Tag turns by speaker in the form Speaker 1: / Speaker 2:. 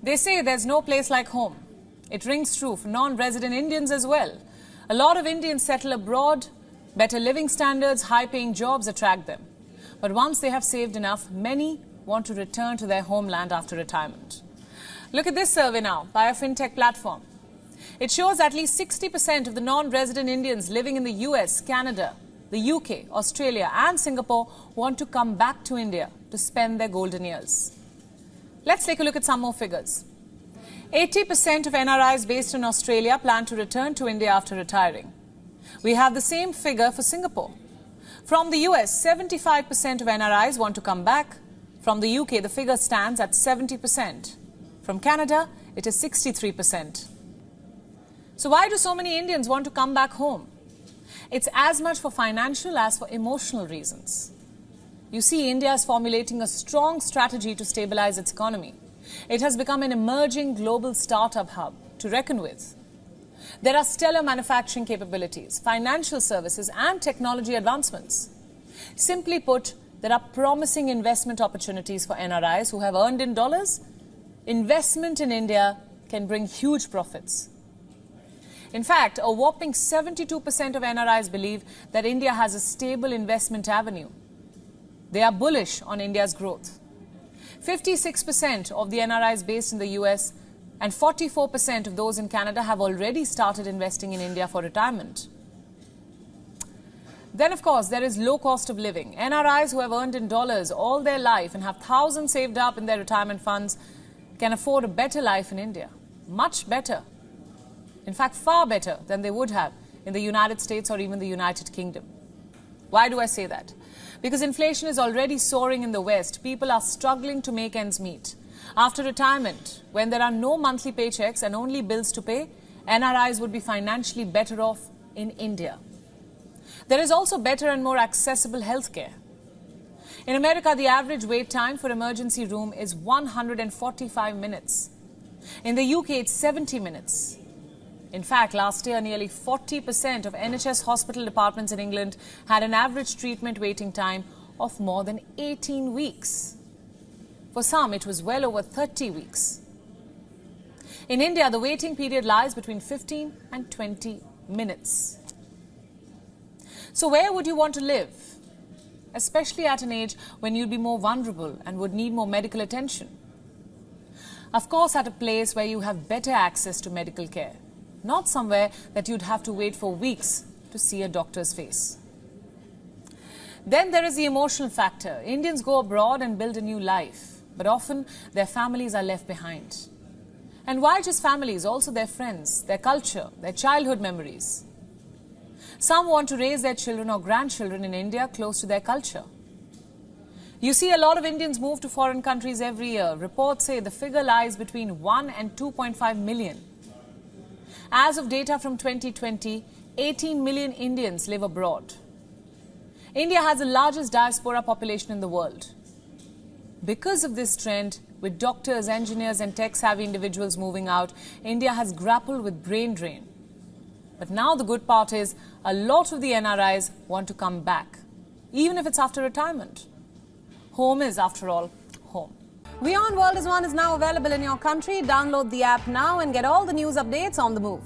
Speaker 1: They say there's no place like home. It rings true for non-resident Indians as well. A lot of Indians settle abroad. Better living standards, high-paying jobs attract them. But once they have saved enough, many want to return to their homeland after retirement. Look at this survey now by a fintech platform. It shows at least 60% of the non-resident Indians living in the US, Canada, the UK, Australia and Singapore want to come back to India to spend their golden years. Let's take a look at some more figures. 80% of NRIs based in Australia plan to return to India after retiring. We have the same figure for Singapore. From the US, 75% of NRIs want to come back. From the UK, the figure stands at 70%. From Canada, it is 63%. So why do so many Indians want to come back home? It's as much for financial as for emotional reasons. You see, India is formulating a strong strategy to stabilize its economy. It has become an emerging global startup hub to reckon with. There are stellar manufacturing capabilities, financial services and technology advancements. Simply put, there are promising investment opportunities for NRIs who have earned in dollars. Investment in India can bring huge profits. In fact, a whopping 72% of NRIs believe that India has a stable investment avenue. They are bullish on India's growth. 56% of the NRIs based in the US and 44% of those in Canada have already started investing in India for retirement. Then, of course, there is low cost of living. NRIs who have earned in dollars all their life and have thousands saved up in their retirement funds can afford a better life in India. Much better. In fact, far better than they would have in the United States or even the United Kingdom. Why do I say that? Because inflation is already soaring in the West. People are struggling to make ends meet. After retirement, when there are no monthly paychecks and only bills to pay, NRIs would be financially better off in India. There is also better and more accessible healthcare. In America, the average wait time for emergency room is 145 minutes. In the UK, it's 70 minutes. In fact, last year, nearly 40% of NHS hospital departments in England had an average treatment waiting time of more than 18 weeks. For some, it was well over 30 weeks. In India, the waiting period lies between 15 and 20 minutes. So where would you want to live? Especially at an age when you'd be more vulnerable and would need more medical attention. Of course, at a place where you have better access to medical care. Not somewhere that you'd have to wait for weeks to see a doctor's face. Then there is the emotional factor. Indians go abroad and build a new life, but often their families are left behind. And why just families? Also their friends, their culture, their childhood memories. Some want to raise their children or grandchildren in India close to their culture. You see, a lot of Indians move to foreign countries every year. Reports say the figure lies between 1 and 2.5 million. As of data from 2020, 18 million Indians live abroad. India has the largest diaspora population in the world. Because of this trend, with doctors, engineers and tech-savvy individuals moving out, India has grappled with brain drain. But now the good part is, a lot of the NRIs want to come back, even if it's after retirement. Home is, after all, home. WION World is One is now available in your country. Download the app now and get all the news updates on the move.